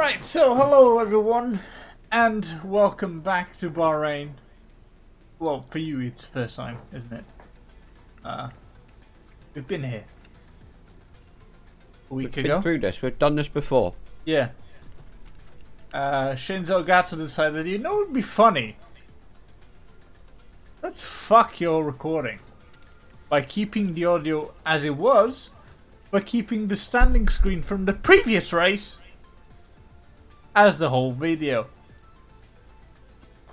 Right, so hello everyone, and welcome back to Bahrain. Well, for you it's the first time, isn't it? We've been here a week We've ago. been through this. We've done this before. Yeah. Shinzo Gato decided, you know, it'd be funny. Let's fuck your recording by keeping the audio as it was, but keeping the standing screen from the previous race as the whole video.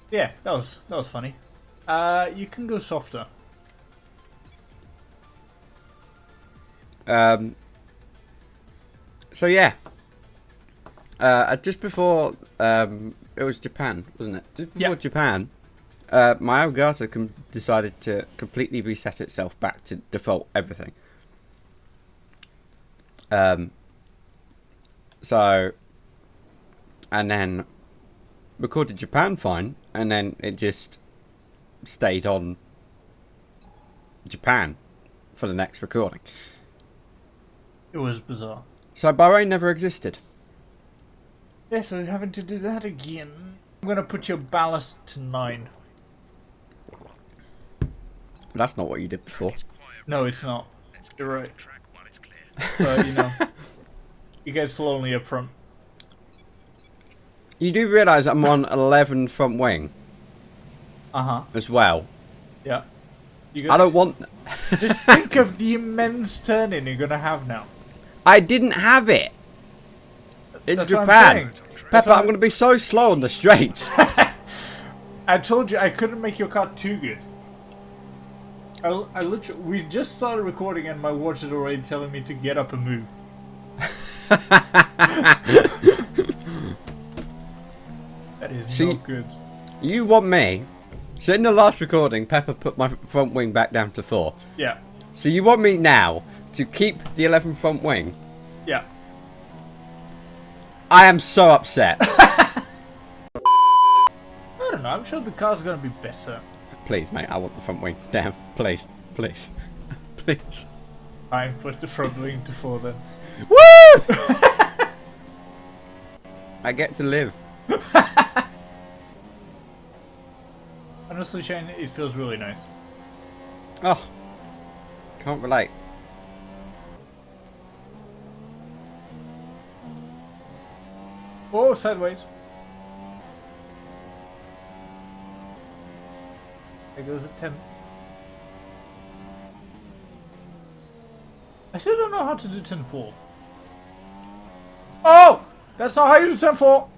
Yeah, that was funny. You can go softer. So yeah. Just before it was Japan, wasn't it? Just before Japan, my Elgato decided to completely reset itself back to default everything. So, and then recorded Japan fine, and then it just stayed on Japan for the next recording. It was bizarre. So Bahrain never existed. Yeah, so we're having to do that again. I'm gonna put your ballast to 9. That's not what you did before. No, it's not. You're right. But, you know, you get slowly up front. You do realise I'm on 11 front wing Uh-huh. as well. Yeah. I don't want... Just think of the immense turning you're gonna have now. I didn't have it in That's what I'm Japan. saying. Pepper, I'm going to be so slow on the straights. I told you I couldn't make your car too good. I literally... We just started recording and my watch is already telling me to get up and move. That is not good. You want me... So in the last recording, Pepper put my front wing back down to 4. Yeah. So you want me now to keep the 11 front wing? Yeah. I am so upset. I don't know, I'm sure the car's gonna be better. Please, mate, I want the front wing down. Please, please, please. Fine, put the front wing to 4 then. Woo! I get to live. Honestly, Shane, it feels really nice. Oh, can't relate. Oh, sideways. There goes at 10. I still don't know how to do 10-4. Oh! That's not how you do 10-4!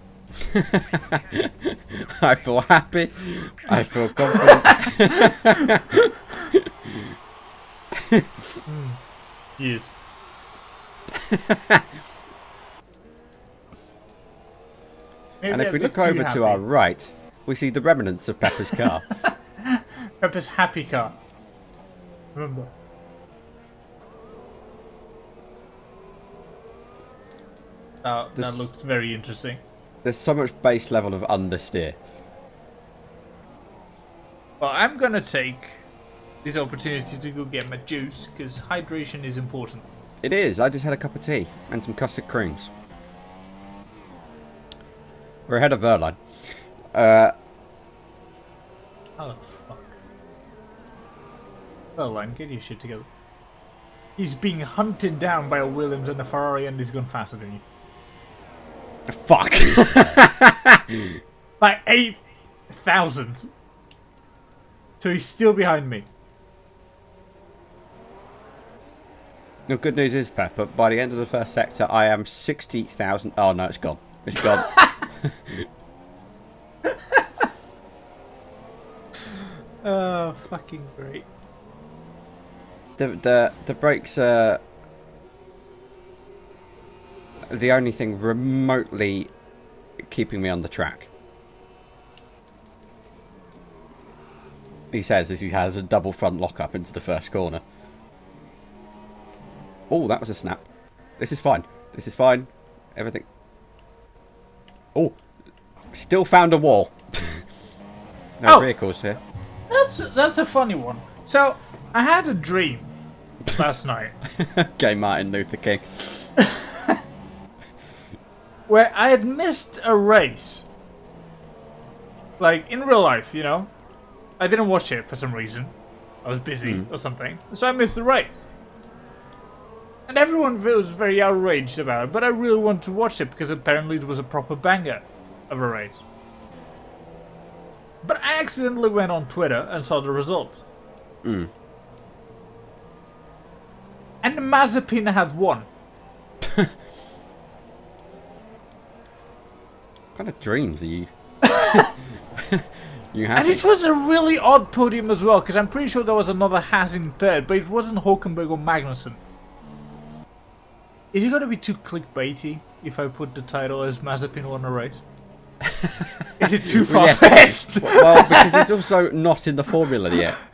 I feel happy. I feel confident. Yes. And if we look over to our right, we see the remnants of Pepper's car. Pepper's happy car. Remember. That looked very interesting. There's so much base level of understeer. Well, I'm gonna take this opportunity to go get my juice, because hydration is important. It is. I just had a cup of tea and some custard creams. We're ahead of Verline. Oh, fuck. Well, Line, get your shit together. He's being hunted down by a Williams and a Ferrari, and he's gone faster than you. Fuck. By 8,000. So he's still behind me. The good news is, Pepper, by the end of the first sector, I am 60,000. Oh, no, it's gone. It's gone. Oh, fucking great. The brakes are the only thing remotely keeping me on the track. He says as he has a double front lock up into the first corner. Oh, that was a snap. This is fine. This is fine. Everything. Oh, still found a wall. No vehicles here. That's a funny one. So, I had a dream last night. Gay Martin Luther King. where I had missed a race. Like, in real life, you know? I didn't watch it for some reason. I was busy or something. So I missed the race. And everyone was very outraged about it, but I really wanted to watch it because apparently it was a proper banger of a race. But I accidentally went on Twitter and saw the results. And the Mazepin had won. What kind of dreams are you? You have. And it was a really odd podium as well, because I'm pretty sure there was another Haas in third, but it wasn't Hulkenberg or Magnussen. Is it going to be too clickbaity if I put the title as Mazepin won a race? Is it too far-fetched? Well, because it's also not in the formula yet.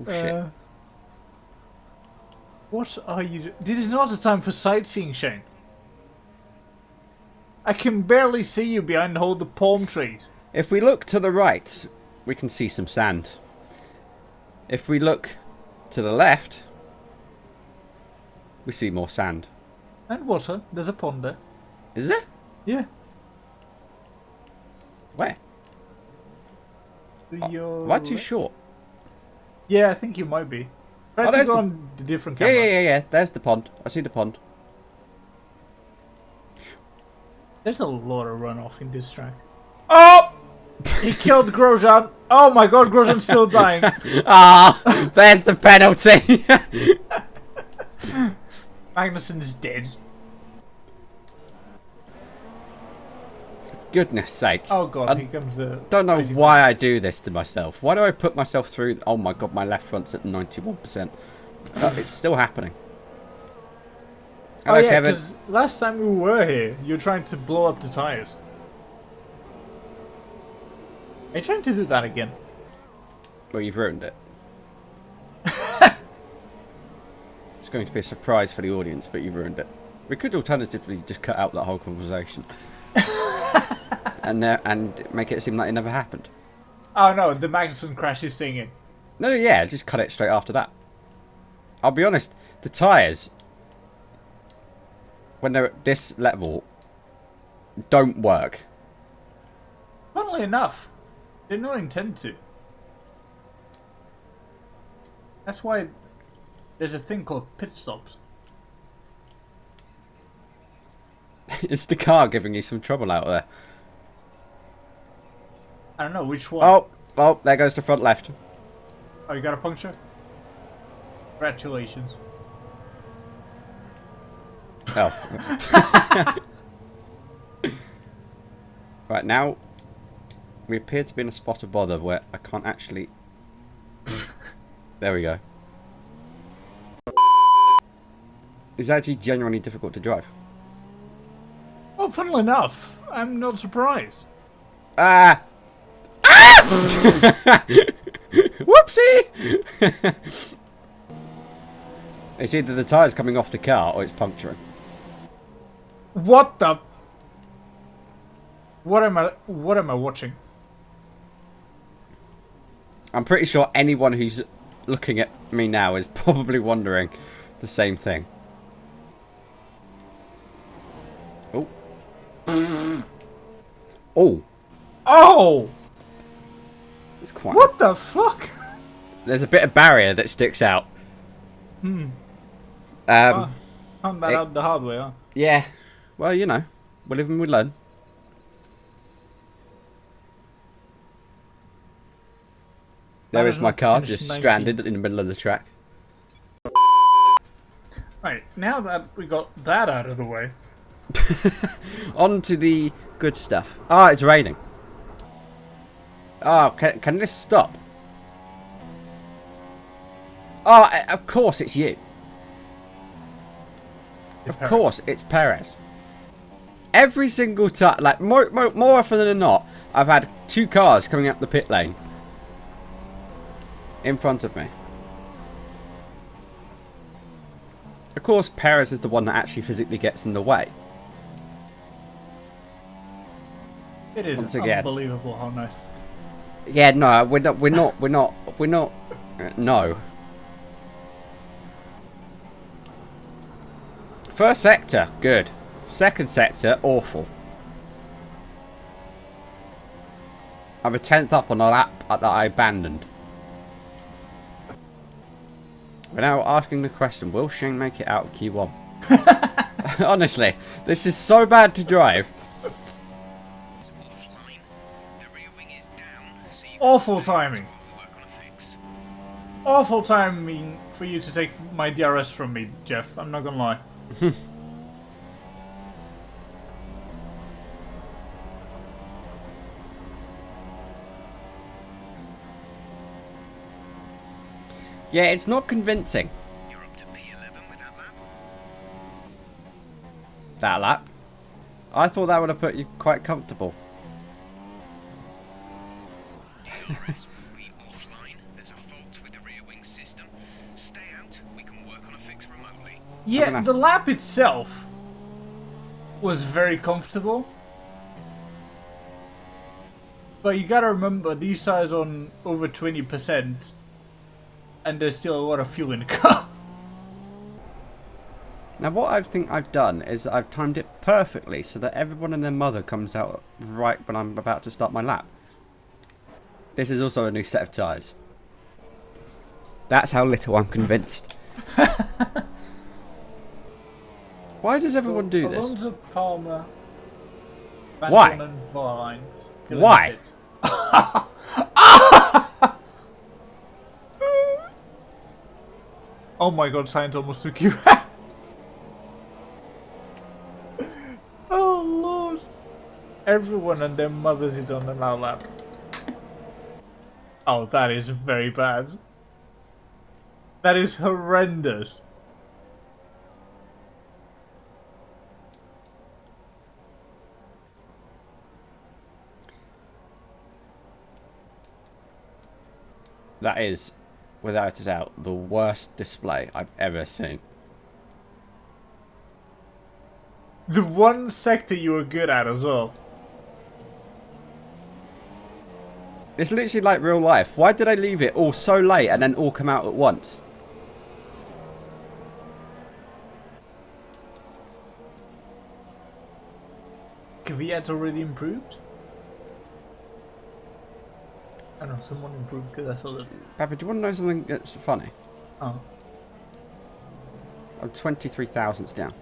Oh, shit. What are you doing? This is not the time for sightseeing, Shane. I can barely see you behind all the palm trees. If we look to the right, we can see some sand. If we look to the left, we see more sand. And water. There's a pond there. Is there? Yeah. Where? Am Why too short? Yeah, I think you might be. Try to go on the different camera. Yeah. There's the pond. I see the pond. There's a lot of runoff in this track. Oh! He killed Grosjean. Oh my god, Grosjean's still dying. Ah, there's the penalty. Magnussen is dead. Goodness sake. Oh god, here comes the... Don't know why I do this to myself. Why do I put myself through... Oh my god, my left front's at 91%. It's still happening. Hello, oh yeah, Kevin. because last time we were here, you were trying to blow up the tyres. Are you trying to do that again? Well, you've ruined it. It's going to be a surprise for the audience, but you've ruined it. We could alternatively just cut out that whole conversation. and make it seem like it never happened. Oh no, the Magnussen crash is singing. No, yeah, just cut it straight after that. I'll be honest, the tyres, when they're at this level, don't work. Funnily enough, they don't intend to. That's why there's a thing called pit stops. It's the car giving you some trouble out there. I don't know which one. Oh, there goes the front left. Oh, you got a puncture? Congratulations. Oh. Right, now we appear to be in a spot of bother where I can't actually... There we go. It's actually genuinely difficult to drive. Well, funnily enough, I'm not surprised. Ah! Whoopsie! It's either the tyre's coming off the car or it's puncturing. What the... What am I watching? I'm pretty sure anyone who's looking at me now is probably wondering the same thing. Oh. Oh. Oh! It's quite... What the fuck? There's a bit of barrier that sticks out. Found that out the hard way, huh? Yeah. Well, you know, we live and we learn. There is my car just stranded in the middle of the track. Right, now that we got that out of the way. On to the good stuff. Ah, it's raining. Oh, can this stop? Oh, of course it's you. Of course it's Perez. Every single time, like more often than not, I've had two cars coming up the pit lane in front of me. Of course, Perez is the one that actually physically gets in the way. It is unbelievable how nice. Yeah, no, we're not. No. First sector, good. Second sector, awful. I'm a 10th up on a lap that I abandoned. We're now asking the question, will Shane make it out of Q1? Honestly, this is so bad to drive. Awful timing. Awful timing for you to take my DRS from me, Jeff. I'm not gonna lie. Yeah, it's not convincing. You're up to P11 with that lap? That lap? I thought that would have put you quite comfortable. DRS will be offline. There's a fault with the rear wing system. Stay out. We can work on a fix remotely. Yeah, the lap itself was very comfortable. But you gotta remember, these tires on over 20%, and there's still a lot of fuel in the car. Now what I think I've done is I've timed it perfectly so that everyone and their mother comes out right when I'm about to start my lap. This is also a new set of tyres. That's how little I'm convinced. Why does everyone do this? Alonso, Palmer, Van Why? Dorn and Bahrain still in Why? the pit. Oh my god, Sainz almost took you out. Oh lord. Everyone and their mothers is on the now lap. Oh, that is very bad. That is horrendous. That is, without a doubt, the worst display I've ever seen. The one sector you were good at as well. It's literally like real life. Why did I leave it all so late and then all come out at once? Kvyat already improved? I don't know, someone improved because I saw that. Papa, do you want to know something that's funny? Oh. I'm 23 thousandths down.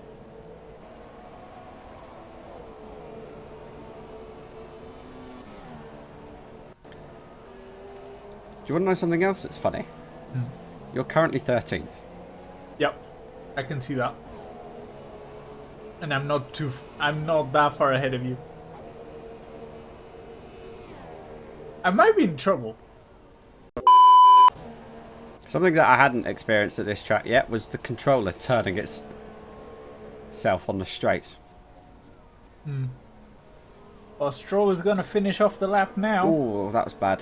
Do you want to know something else that's funny? Hmm. You're currently 13th. Yep, I can see that. And I'm not that far ahead of you. I might be in trouble. Something that I hadn't experienced at this track yet was the controller turning itself on the straights. Well, Stroll is gonna finish off the lap now. Oh, that was bad.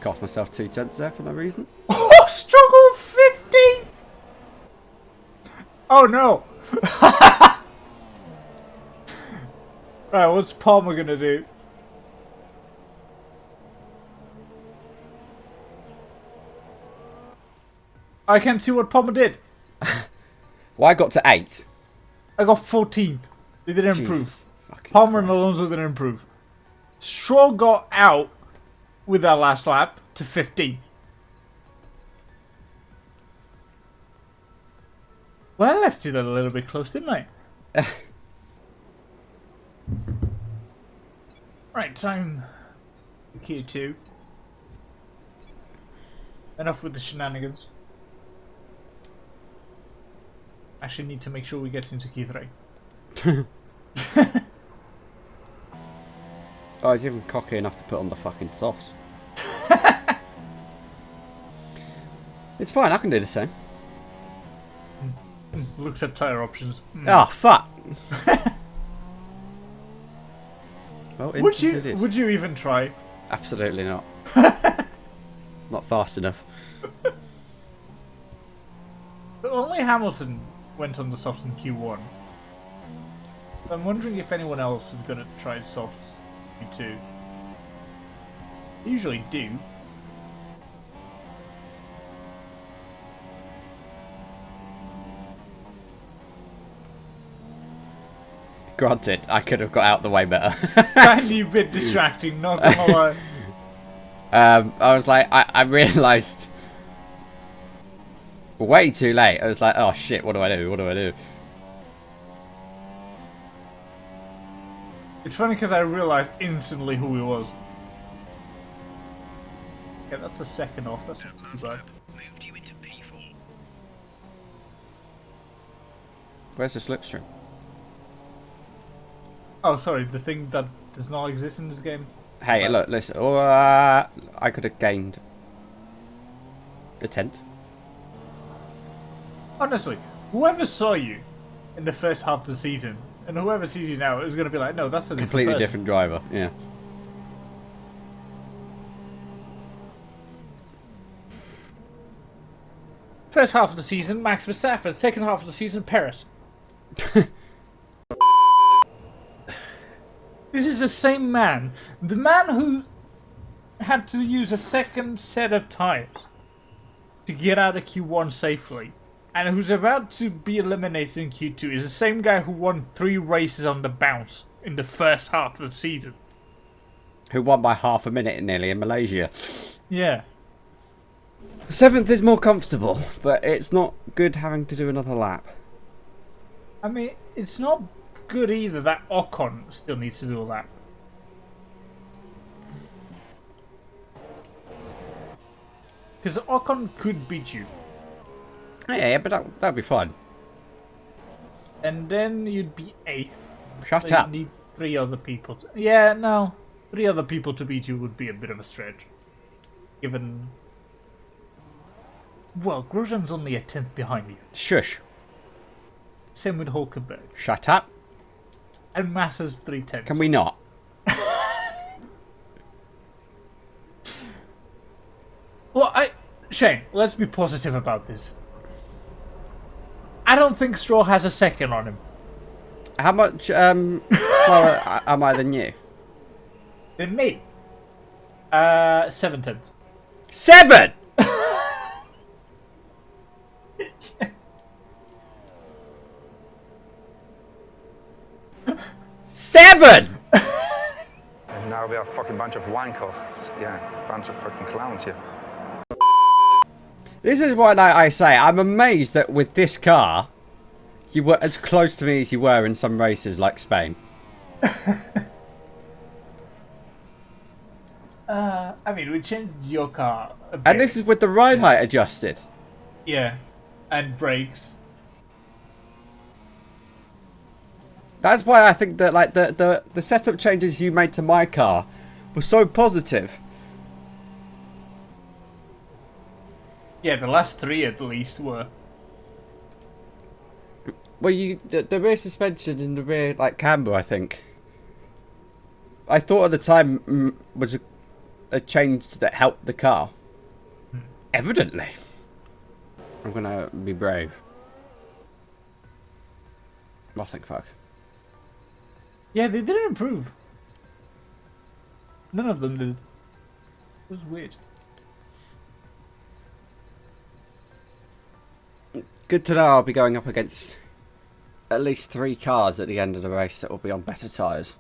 Cost myself 2 tenths there for no reason. Oh, struggle 15! Oh no! Right, what's Palmer gonna do? I can't see what Palmer did. Well, I got to 8th. I got 14th. They didn't Jesus improve. fucking Palmer and Christ. Alonso didn't improve. Stroll got out with that last lap to 15. Well, I left it a little bit close, didn't I? Right, time. Q2. Enough with the shenanigans. Actually, need to make sure we get into Q3. Oh, he's even cocky enough to put on the fucking softs. It's fine, I can do the same. Looks at tire options. Oh, fuck! Well, Would it is. you even try? Absolutely not. Not fast enough. But only Hamilton went on the softs in Q1. I'm wondering if anyone else is going to try softs in Q2. They usually do. Granted, I could have got out the way better. Tiny bit distracting, not gonna lie. I was like, I realised way too late. I was like, oh shit, what do I do? What do I do? It's funny because I realised instantly who he was. Yeah, that's a second off. That's not too Last bad. lap moved you into P4. Where's the slipstream? Oh, sorry, the thing that does not exist in this game. Hey, look, listen. I could have gained a 10th. Honestly, whoever saw you in the first half of the season, and whoever sees you now is going to be like, no, that's a Completely person. different driver. Yeah. First half of the season, Max Verstappen. Second half of the season, Perez. This is the same man. The man who had to use a second set of tires to get out of Q1 safely, and who's about to be eliminated in Q2, is the same guy who won 3 races on the bounce in the first half of the season. Who won by half a minute nearly in Malaysia. Yeah. 7th is more comfortable, but it's not good having to do another lap. I mean, it's not good either that Ocon still needs to do a lap. Because Ocon could beat you. Yeah, but that'd be fine. And then you'd be 8th. Shut So up. you'd need 3 other people. Yeah, no. 3 other people to beat you would be a bit of a stretch. Given... Well, Grosjean's only a 10th behind you. Shush. Same with Hulkenberg. Shut up. And Massa's 3 tenths. Can we not? Well, Shane, let's be positive about this. I don't think Stroll has a second on him. How much slower am I than you? Than me. 7 tenths. 7! Seven! And now we are a fucking bunch of wankers. Yeah, bunch of fucking clowns here. This is what I say. I'm amazed that with this car, you were as close to me as you were in some races like Spain. I mean, we changed your car a bit. And this is with the ride height adjusted. Yeah. And brakes. That's why I think that like the setup changes you made to my car were so positive. Yeah, the last 3 at least were. Well, the rear suspension and the rear like camber, I think. I thought at the time was a change that helped the car. Evidently, I'm gonna be brave. Nothing, fuck. Yeah, they didn't improve. None of them did. It was weird. Good to know I'll be going up against at least 3 cars at the end of the race that will be on better tyres.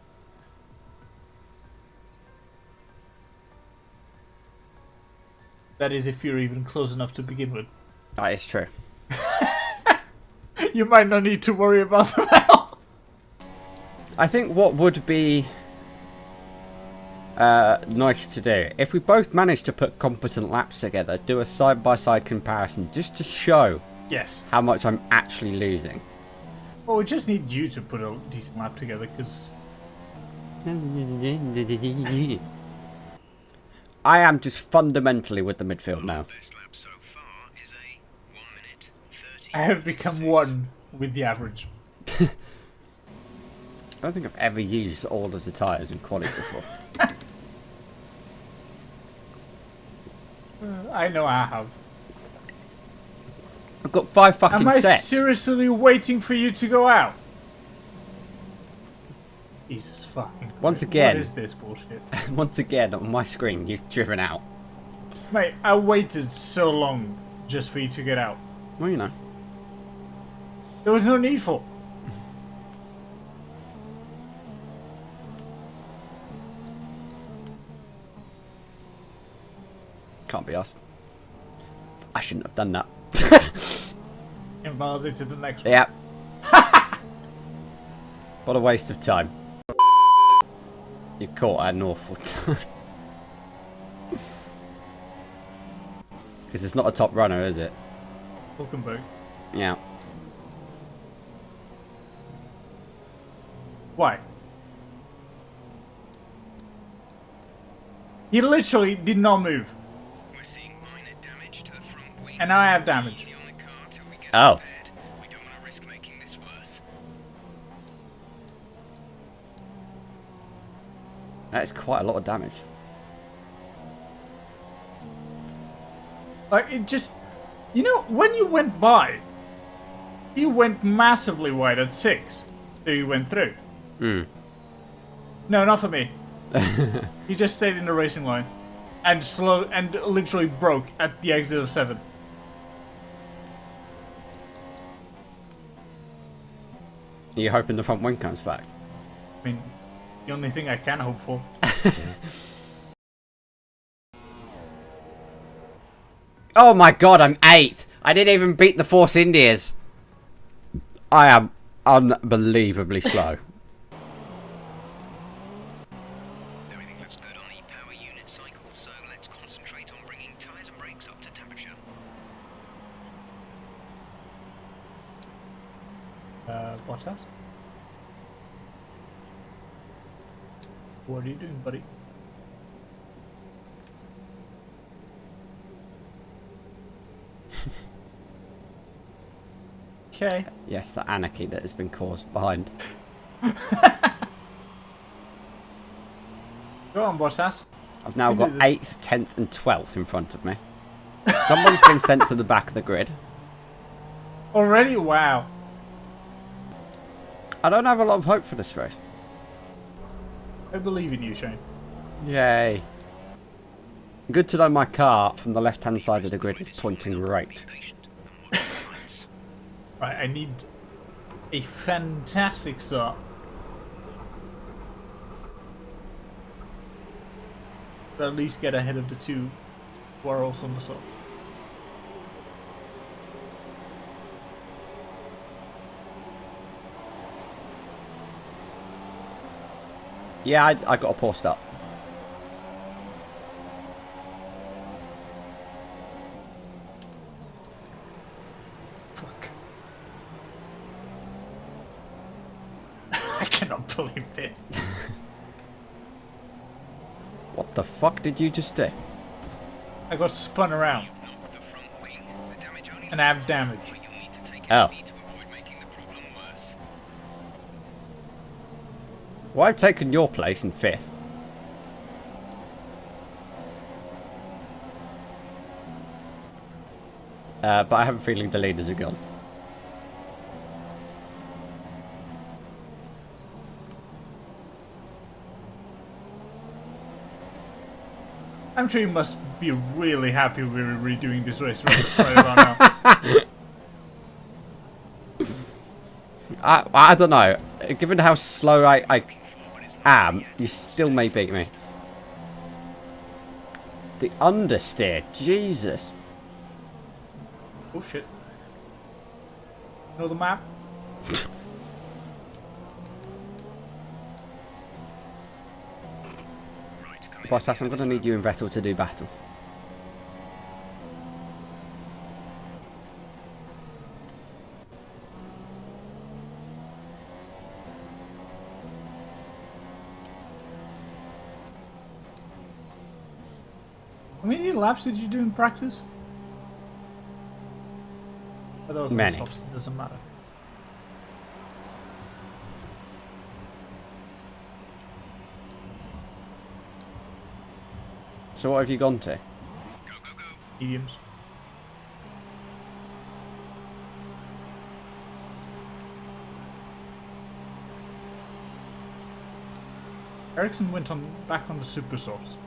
That is if you're even close enough to begin with. That is true. You might not need to worry about the hell. I think what would be nice to do, if we both managed to put competent laps together, do a side-by-side comparison just to show Yes. how much I'm actually losing. Well, we just need you to put a decent lap together, because... I am just fundamentally with the midfield now. Best lap so far is a 1 minute 30. I have become 1 with the average. I don't think I've ever used all of the tyres in quality before. I know I have. I've got 5 fucking Am I sets. seriously waiting for you to go out? Jesus fucking Once Christ. again. What is this bullshit? Once again, on my screen, you've driven out. Mate, I waited so long just for you to get out. Well, you know. There was no need for. Can't be asked. I shouldn't have done that. Invalidated the next one. Yep. What a waste of time. You caught at an awful time. Because it's not a top runner, is it? Welcome back. Yeah. Why? He literally did not move. We're seeing minor damage to the front wing. And now I have damage. Easy on the car till we get Oh. repaired. We don't want to risk making this worse. That is quite a lot of damage. Like, it just... You know, when you went by, you went massively wide at 6. So you went through. Hmm. No, not for me. He just stayed in the racing line. And literally broke at the exit of 7. Are you hoping the front wing comes back? I mean, the only thing I can hope for. Oh my god, I'm 8th! I didn't even beat the Force Indias! I am unbelievably slow. Everything looks good on the power unit cycle, so let's concentrate on bringing tyres and brakes up to temperature. Bottas? What are you doing, buddy? Okay. Yes, the anarchy that has been caused behind. Go on, Bottas. I've now You got do this. 8th, 10th and 12th in front of me. Someone's been sent to the back of the grid. Already? Wow. I don't have a lot of hope for this race. I believe in you, Shane. Yay. Good to know my car from the left hand side of the grid is pointing right. Patient and watch the lights. Right, I need a fantastic start. But at least get ahead of the 2 who are also on the start. Yeah, I got a poor start. Fuck. I cannot believe this. What the fuck did you just do? I got spun around Knock the front wing. The damage only and I have damage. but you'll need to take it Oh. easy to avoid making the problem worse. Well, I've taken your place in 5th. But I have a feeling the leaders are gone. I'm sure you must be really happy we're redoing this race right around now. I don't know. Given how slow I am, you still may beat me. The understeer, Jesus. Oh shit. Know the map? Right, come in. Bottas, I'm going to need you and Vettel to do battle. How many laps did you do in practice? But those Many. softs, it doesn't matter. So what have you gone to? Go, go, go. Mediums. Ericsson went on back on the super softs.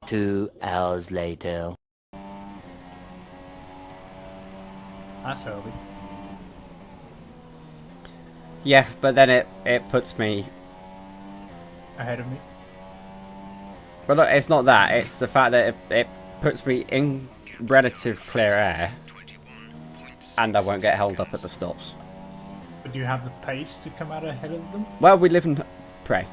2 hours later. That's early. Yeah, but then it puts me... Ahead of me. But look, it's not that. It's the fact that it puts me in relative clear air, and I won't get held up at the stops. But do you have the pace to come out ahead of them? Well, we live in Prey.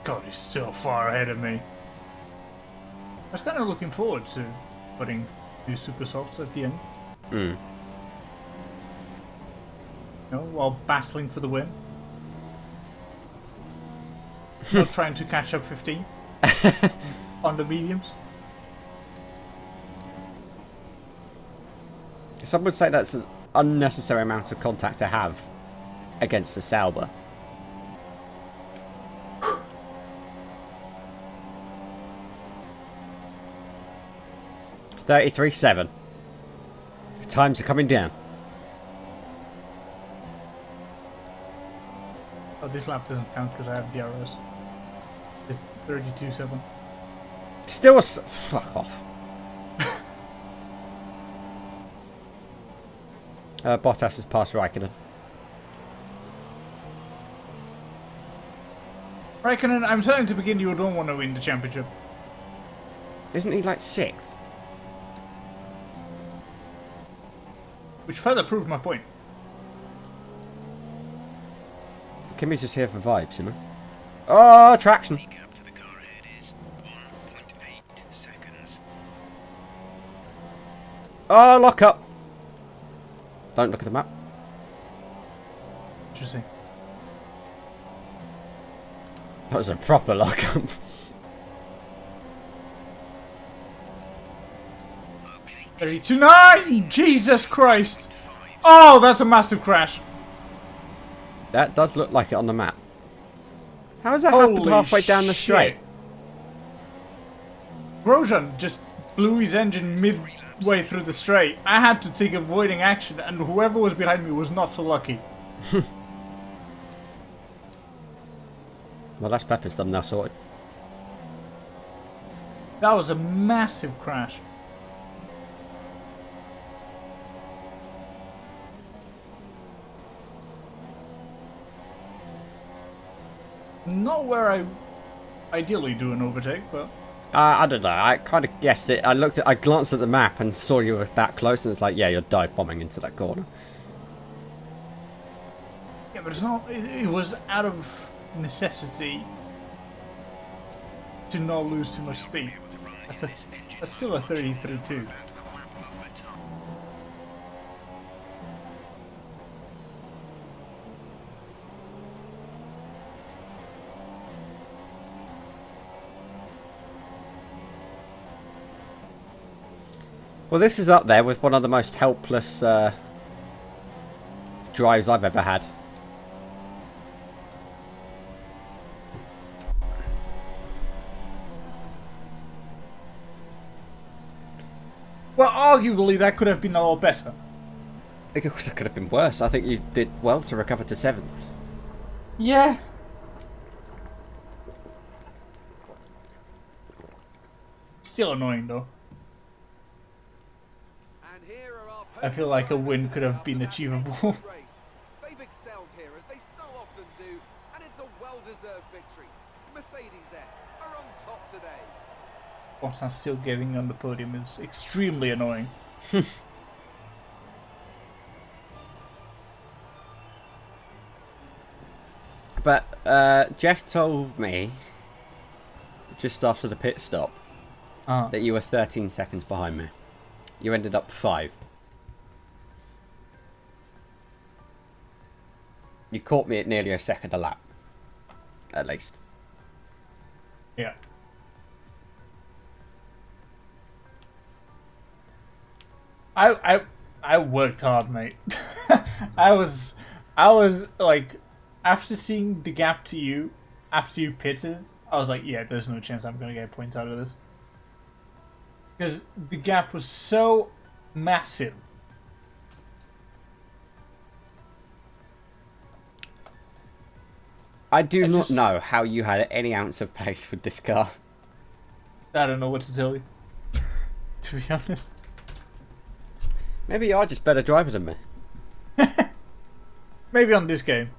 God, he's still far ahead of me. I was kind of looking forward to putting 2 super softs at the end. Hmm. You know, while battling for the win. Not trying to catch up 15 on the mediums. Some would say that's an unnecessary amount of contact to have against the Sauber. It's 33.7. The times are coming down. Oh, this lap doesn't count because I have DRS. It's 32.7. Still a... Fuck off. Bottas has passed Raikkonen. Raikkonen, I'm starting to begin you don't want to win the championship. Isn't he like 6th? Which further proves my point. Kimmy's just here for vibes, you know? Oh, traction. The gap to the car ahead is 1.8 seconds. Oh, lock up. Don't look at the map. Interesting. That was a proper lock up. Okay. 32.9! Jesus Christ! Oh, that's a massive crash. That does look like it on the map. How has that happened Holy halfway down the straight? shit. Grosjean just blew his engine midway through the straight. I had to take avoiding action, and whoever was behind me was not so lucky. Well, that's Pepper's done now sorted. That was a massive crash. Not where I ideally do an overtake, but I don't know. I kind of guessed it. I glanced at the map and saw you were that close, and it's like, yeah, you're dive bombing into that corner. yeah, but it's not. It was out of necessity to not lose too much speed. That's still a 33.2. Well, this is up there with one of the most helpless drives I've ever had. Well, arguably that could have been a lot better. It could have been worse. I think you did well to recover to 7th. Yeah. Still annoying though. I feel like a win could have been achievable. They've excelled here as they so often do, and it's a well-deserved victory. Mercedes there are on top today. Bottas still getting on the podium is extremely annoying. But Jeff told me just after the pit stop that you were 13 seconds behind me. You ended up 5. You caught me at nearly a second a lap, at least. Yeah. I worked hard, mate. I was like, after seeing the gap to you, after you pitted, I was like, yeah, there's no chance I'm gonna get points out of this. Because the gap was so massive. I do not know how you had any ounce of pace with this car. I don't know what to tell you. To be honest. Maybe you are just better driver than me. Maybe on this game.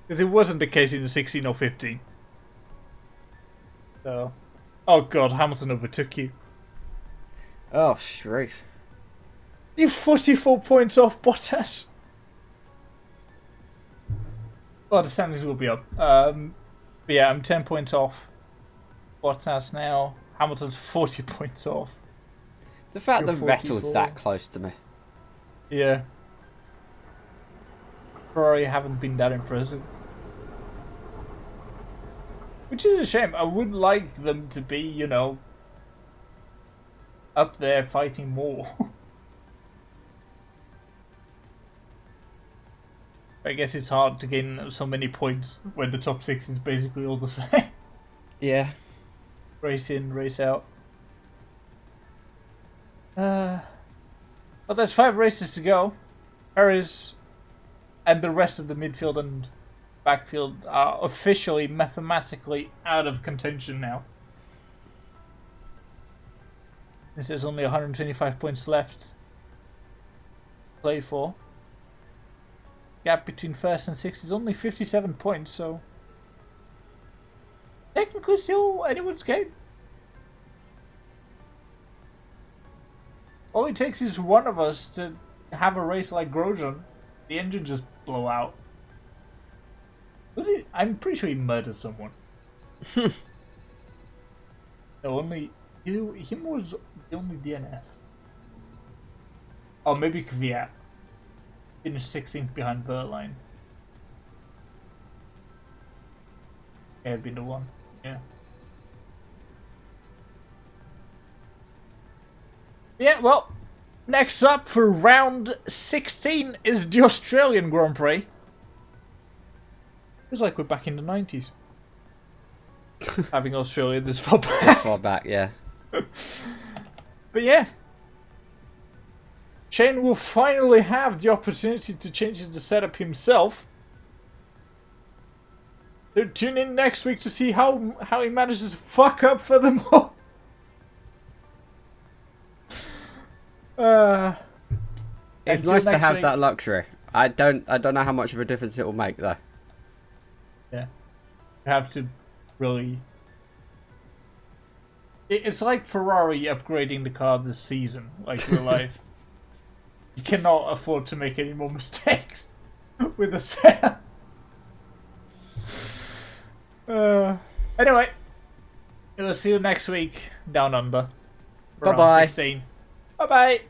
Because it wasn't the case in the 16 or 15. So, oh god, Hamilton overtook you. Oh, straight. You 44 points off Bottas. Well, the standings will be up. But yeah, I'm 10 points off Bottas now. Hamilton's 40 points off. The fact You're that Vettel's 44. that close to me. Yeah. Ferrari haven't been that impressive. Which is a shame. I would like them to be, you know, up there fighting more. I guess it's hard to gain so many points when the top 6 is basically all the same. Yeah. Race in, race out. But there's 5 races to go. Paris and the rest of the midfield and backfield are officially mathematically out of contention now. Since there's only 125 points left to play for. Gap between first and sixth is only 57 points, so technically still anyone's game. All it takes is one of us to have a race like Grosjean. The engine just blow out. I'm pretty sure he murdered someone. No, only him was the only DNF. Oh, maybe Kvyat. Finished 16th behind Berline. Yeah, it'd be the one. Yeah. Yeah, well, next up for round 16 is the Australian Grand Prix. Feels like we're back in the 90s. Having Australia this far back. Far back, yeah. But yeah. Shane will finally have the opportunity to change the setup himself. So tune in next week to see how he manages to fuck up for them all. It's nice to have that luxury. I don't know how much of a difference it will make though. Yeah. You have to really... It's like Ferrari upgrading the car this season, like real life. You cannot afford to make any more mistakes with the setup. Anyway, we'll see you next week down under. Bye bye. 16. Bye bye.